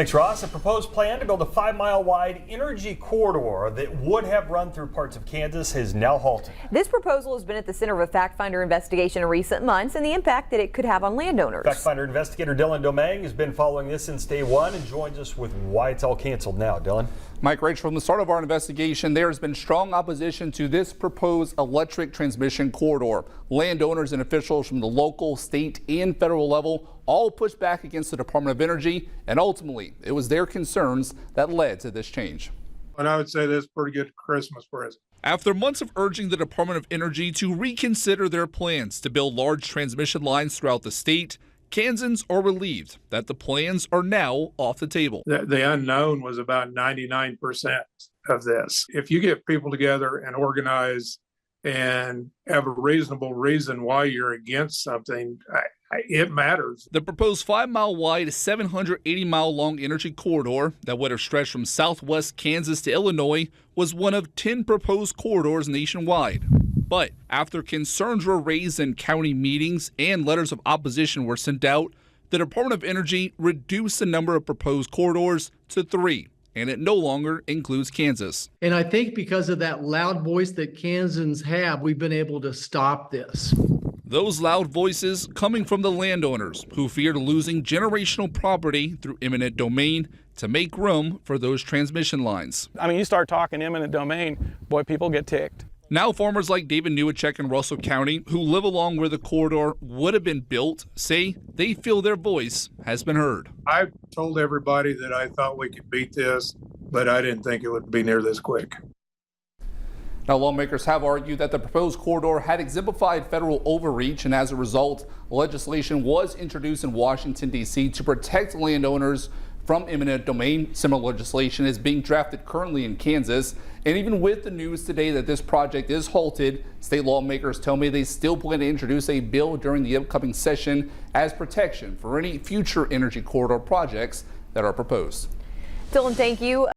Thanks, Ross. A proposed plan to build a 5-mile wide energy corridor that would have run through parts of Kansas is now halted. This proposal has been at the center of a fact finder investigation in recent months and the impact that it could have on landowners. Fact finder investigator Dylan Domingue has been following this since day one and joins us with why it's all canceled now. Dylan. Mike Rich, from the start of our investigation, there has been strong opposition to this proposed electric transmission corridor. Landowners and officials from the local, state, and federal level all pushed back against the Department of Energy, and ultimately it was their concerns that led to this change. And I would say this is a pretty good Christmas present. After months of urging the Department of Energy to reconsider their plans to build large transmission lines throughout the state, Kansans are relieved that the plans are now off the table. The unknown was about 99% of this. If you get people together and organize and have a reasonable reason why you're against something, it matters. The proposed 5-mile wide, 780-mile long energy corridor that would have stretched from southwest Kansas to Illinois was one of 10 proposed corridors nationwide. But after concerns were raised in county meetings and letters of opposition were sent out, the Department of Energy reduced the number of proposed corridors to 3, and it no longer includes Kansas. And I think because of that loud voice that Kansans have, we've been able to stop this. Those loud voices coming from the landowners who feared losing generational property through eminent domain to make room for those transmission lines. I mean, you start talking eminent domain, boy, people get ticked. Now farmers like David Newacek in Russell County, who live along where the corridor would have been built, say they feel their voice has been heard. I told everybody that I thought we could beat this, but I didn't think it would be near this quick. Now, lawmakers have argued that the proposed corridor had exemplified federal overreach, and as a result, legislation was introduced in Washington, D.C. to protect landowners from eminent domain. Similar legislation is being drafted currently in Kansas. And even with the news today that this project is halted, state lawmakers tell me they still plan to introduce a bill during the upcoming session as protection for any future energy corridor projects that are proposed. Dylan, thank you.